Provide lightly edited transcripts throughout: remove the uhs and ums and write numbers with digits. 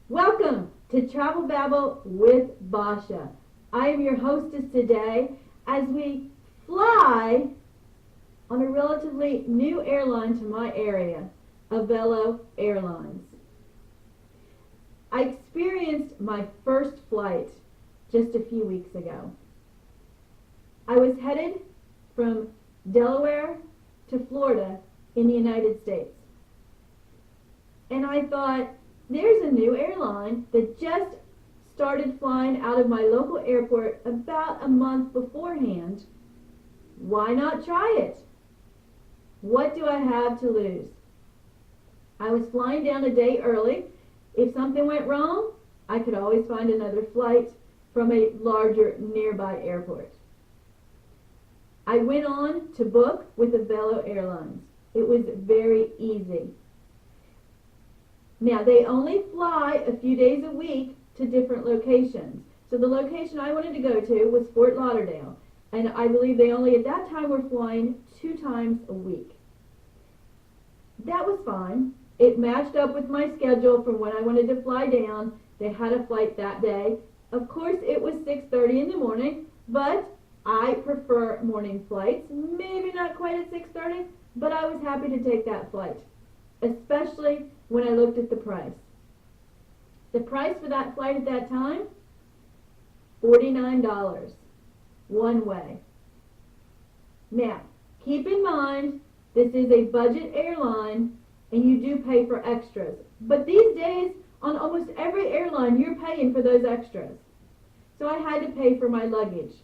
Welcome to Travel Babble with Basha. I am your hostess today as we fly on a relatively new airline to my area, Avelo Airlines. I experienced my first flight just a few weeks ago. I was headed from Delaware to Florida in the United States. And I thought, there's a new airline that just started flying out of my local airport about a month beforehand. Why not try it? What do I have to lose? I was flying down a day early. If something went wrong, I could always find another flight from a larger nearby airport. I went on to book with Avelo Airlines. It was very easy. Now, they only fly a few days a week to different locations. So the location I wanted to go to was Fort Lauderdale. And I believe they only at that time were flying 2 times a week. That was fine. It matched up with my schedule from when I wanted to fly down. They had a flight that day. Of course, it was 6:30 in the morning, but I prefer morning flights. Maybe not quite at 6:30, but I was happy to take that flight, especially when I looked at the price. The price for that flight at that time, $49, one way. Now, keep in mind, this is a budget airline, and you do pay for extras. But these days, on almost every airline, you're paying for those extras. So I had to pay for my luggage.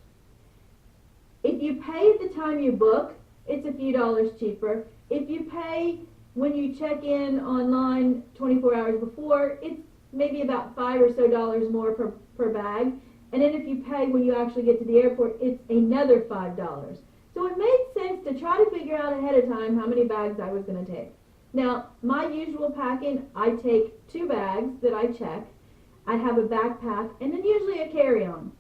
If you pay at the time you book, it's a few dollars cheaper. If you pay when you check in online 24 hours before, it's maybe about $5 or so more per bag. And then if you pay when you actually get to the airport, it's another $5. So it made sense to try to figure out ahead of time how many bags I was going to take. Now, my usual packing, I take 2 bags that I check. I have a backpack and then usually a carry-on.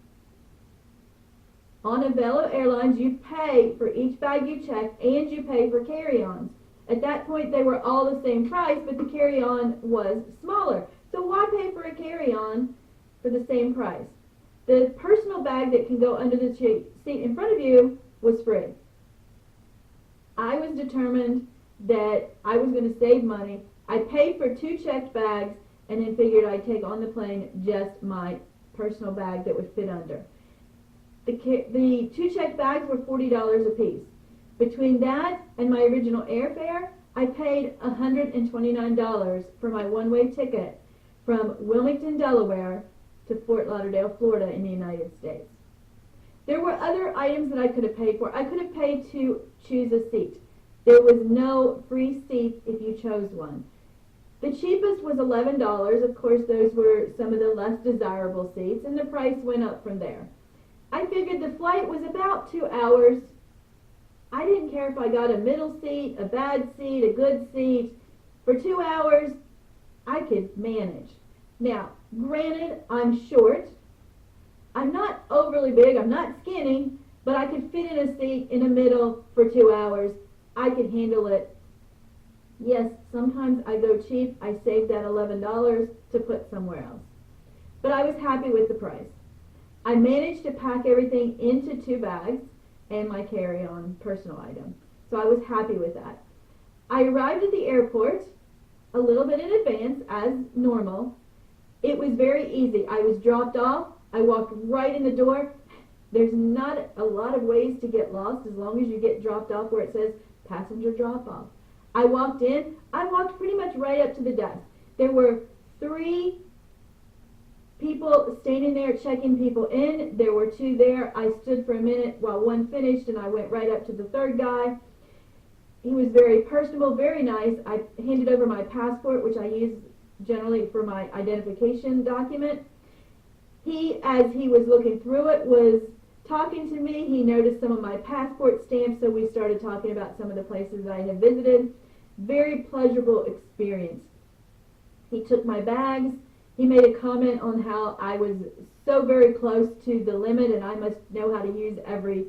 On Avelo Airlines, you pay for each bag you check and you pay for carry-ons. At that point, they were all the same price, but the carry-on was smaller. So why pay for a carry-on for the same price? The personal bag that can go under the seat in front of you was free. I was determined that I was going to save money. I paid for 2 checked bags and then figured I'd take on the plane just my personal bag that would fit under. The 2 checked bags were $40 a piece. Between that and my original airfare, I paid $129 for my one-way ticket from Wilmington, Delaware to Fort Lauderdale, Florida in the United States. There were other items that I could have paid for. I could have paid to choose a seat. There was no free seats if you chose one. The cheapest was $11. Of course, those were some of the less desirable seats, and the price went up from there. I figured the flight was about 2 hours. I didn't care if I got a middle seat, a bad seat, a good seat. For 2 hours, I could manage. Now, granted, I'm short. I'm not overly big, I'm not skinny, but I could fit in a seat in the middle for 2 hours. I could handle it. Yes, sometimes I go cheap. I save that $11 to put somewhere else. But I was happy with the price. I managed to pack everything into 2 bags and my carry-on personal item. So I was happy with that. I arrived at the airport a little bit in advance, as normal. It was very easy. I was dropped off. I walked right in the door. There's not a lot of ways to get lost as long as you get dropped off where it says passenger drop-off. I walked in. I walked pretty much right up to the desk. There were 3 people standing there checking people in. There were 2 there. I stood for a minute while one finished, and I went right up to the 3rd guy. He was very personable, very nice. I handed over my passport, which I use generally for my identification document. He, as he was looking through it, was talking to me. He noticed some of my passport stamps, so we started talking about some of the places I had visited. Very pleasurable experience. He took my bags. He made a comment on how I was so very close to the limit and I must know how to use every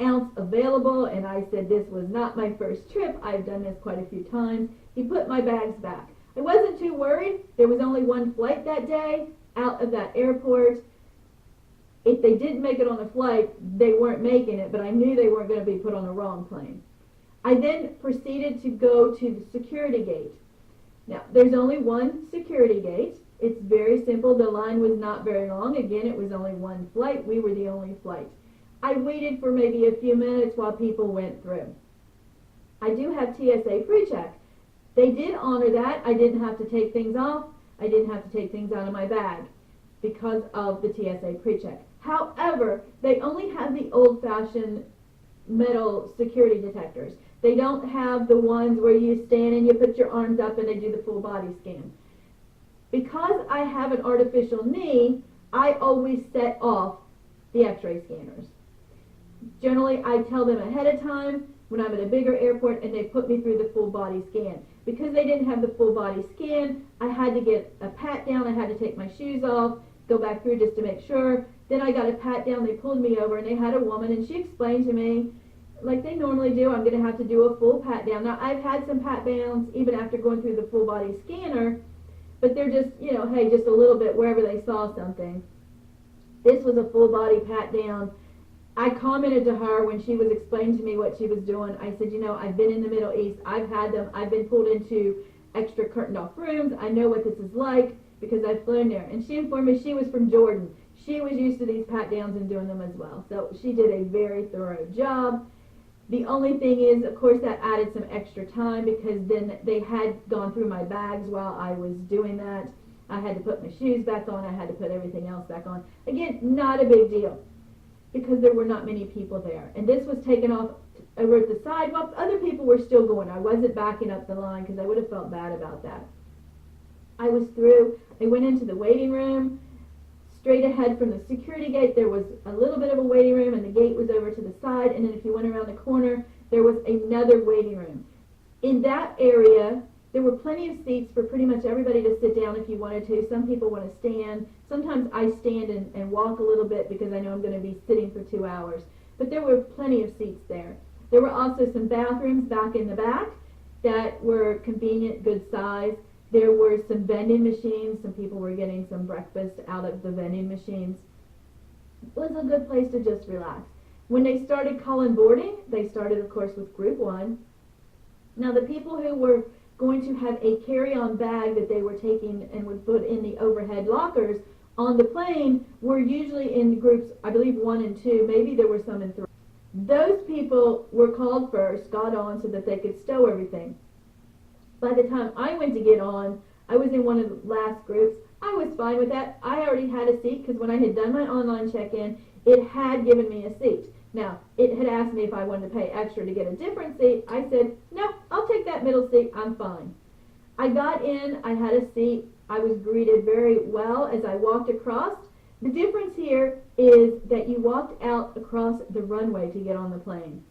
ounce available, and I said this was not my first trip. I've done this quite a few times. He put my bags back. I wasn't too worried. There was only one flight that day out of that airport. If they didn't make it on a flight, they weren't making it, but I knew they weren't going to be put on the wrong plane. I then proceeded to go to the security gate. Now, there's only one security gate. It's very simple. The line was not very long. Again, it was only one flight. We were the only flight. I waited for maybe a few minutes while people went through. I do have TSA Free Check. They did honor that. I didn't have to take things off. I didn't have to take things out of my bag because of the TSA Free Check. However, they only have the old-fashioned metal security detectors. They don't have the ones where you stand and you put your arms up and they do the full body scan. Because I have an artificial knee, I always set off the x-ray scanners. Generally, I tell them ahead of time when I'm at a bigger airport and they put me through the full body scan. Because they didn't have the full body scan, I had to get a pat down, I had to take my shoes off, go back through just to make sure. Then I got a pat down, they pulled me over and they had a woman and she explained to me, like they normally do, I'm going to have to do a full pat down. Now, I've had some pat downs even after going through the full body scanner, but they're just, you know, hey, just a little bit wherever they saw something. This was a full body pat down. I commented to her when she was explaining to me what she was doing. I said, you know, I've been in the Middle East. I've had them. I've been pulled into extra curtained off rooms. I know what this is like because I've flown there. And she informed me she was from Jordan. She was used to these pat downs and doing them as well. So she did a very thorough job. The only thing is, of course, that added some extra time because then they had gone through my bags while I was doing that. I had to put my shoes back on. I had to put everything else back on. Again, not a big deal because there were not many people there. And this was taken off over at the side while other people were still going. I wasn't backing up the line because I would have felt bad about that. I was through. I went into the waiting room. Straight ahead from the security gate, there was a little bit of a waiting room, and the gate was over to the side. And then if you went around the corner, there was another waiting room. In that area, there were plenty of seats for pretty much everybody to sit down if you wanted to. Some people want to stand. Sometimes I stand and walk a little bit because I know I'm going to be sitting for 2 hours. But there were plenty of seats there. There were also some bathrooms back in the back that were convenient, good size. There were some vending machines. Some people were getting some breakfast out of the vending machines. It was a good place to just relax. When they started calling boarding, they started, of course, with Group 1. Now, the people who were going to have a carry-on bag that they were taking and would put in the overhead lockers on the plane were usually in groups, I believe, 1 and 2. Maybe there were some in 3. Those people were called first, got on so that they could stow everything. By the time I went to get on, I was in one of the last groups. I was fine with that. I already had a seat because when I had done my online check-in, it had given me a seat. Now, it had asked me if I wanted to pay extra to get a different seat. I said, no, I'll take that middle seat. I'm fine. I got in. I had a seat. I was greeted very well as I walked across. The difference here is that you walked out across the runway to get on the plane.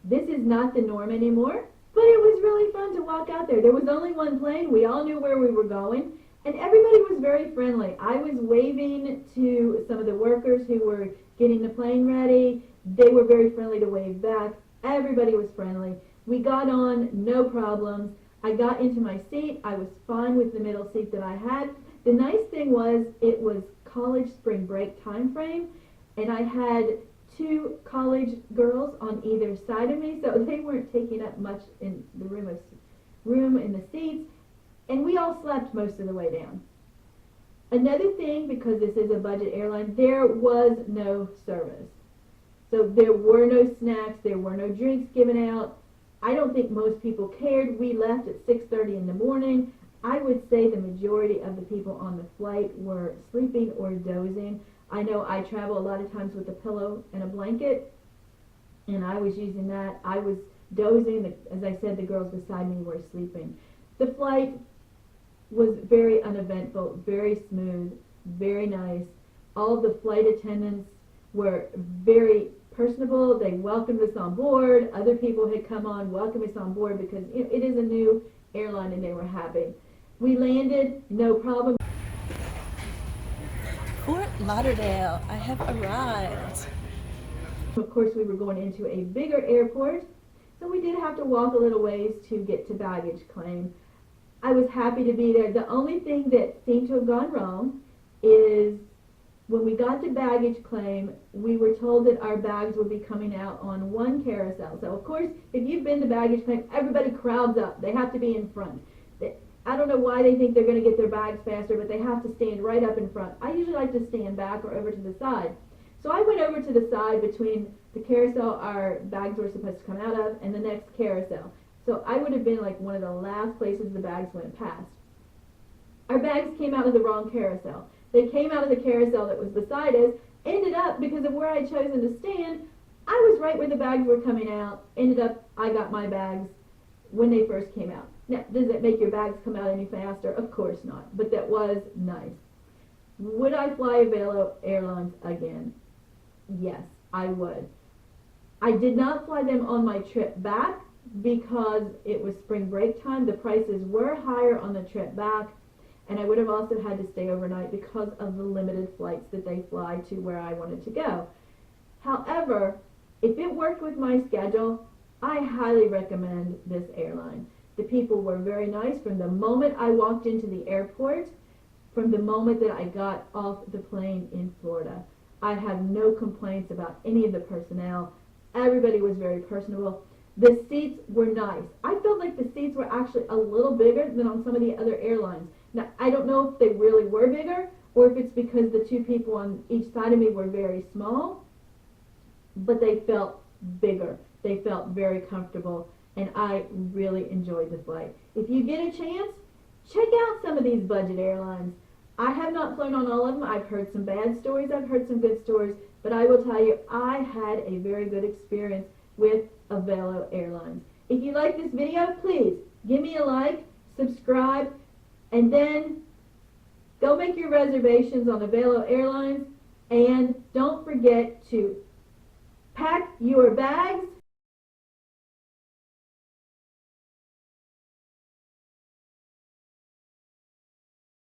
This is not the norm anymore. But it was really fun to walk out there. There was only one plane. We all knew where we were going. And everybody was very friendly. I was waving to some of the workers who were getting the plane ready. They were very friendly to wave back. Everybody was friendly. We got on, no problems. I got into my seat. I was fine with the middle seat that I had. The nice thing was it was college spring break time frame. And I had 2 college girls on either side of me, so they weren't taking up much in the room in the seats, and we all slept most of the way down. Another thing, because this is a budget airline, there was no service. So there were no snacks, there were no drinks given out. I don't think most people cared. We left at 6:30 in the morning. I would say the majority of the people on the flight were sleeping or dozing. I know I travel a lot of times with a pillow and a blanket, and I was using that. I was dozing. As I said, the girls beside me were sleeping. The flight was very uneventful, very smooth, very nice. All of the flight attendants were very personable. They welcomed us on board. Other people had come on, welcomed us on board because it is a new airline, and they were happy. We landed, no problem. Fort Lauderdale, I have arrived. Of course, we were going into a bigger airport, so we did have to walk a little ways to get to baggage claim. I was happy to be there. The only thing that seemed to have gone wrong is when we got to baggage claim, we were told that our bags would be coming out on one carousel. So of course, if you've been to baggage claim, everybody crowds up. They have to be in front. I don't know why they think they're going to get their bags faster, but they have to stand right up in front. I usually like to stand back or over to the side. So I went over to the side between the carousel our bags were supposed to come out of and the next carousel. So I would have been like one of the last places the bags went past. Our bags came out of the wrong carousel. They came out of the carousel that was beside us, ended up, because of where I had chosen to stand, I was right where the bags were coming out, ended up, I got my bags when they first came out. Now, does that make your bags come out any faster? Of course not, but that was nice. Would I fly Avelo Airlines again? Yes, I would. I did not fly them on my trip back because it was spring break time. The prices were higher on the trip back, and I would have also had to stay overnight because of the limited flights that they fly to where I wanted to go. However, if it worked with my schedule, I highly recommend this airline. The people were very nice from the moment I walked into the airport, from the moment that I got off the plane in Florida. I have no complaints about any of the personnel. Everybody was very personable. The seats were nice. I felt like the seats were actually a little bigger than on some of the other airlines. Now, I don't know if they really were bigger or if it's because the two people on each side of me were very small, but they felt bigger. They felt very comfortable, and I really enjoyed the flight. If you get a chance, check out some of these budget airlines. I have not flown on all of them. I've heard some bad stories. I've heard some good stories, but I will tell you, I had a very good experience with Avelo Airlines. If you like this video, please give me a like, subscribe, and then go make your reservations on Avelo Airlines, and don't forget to pack your bags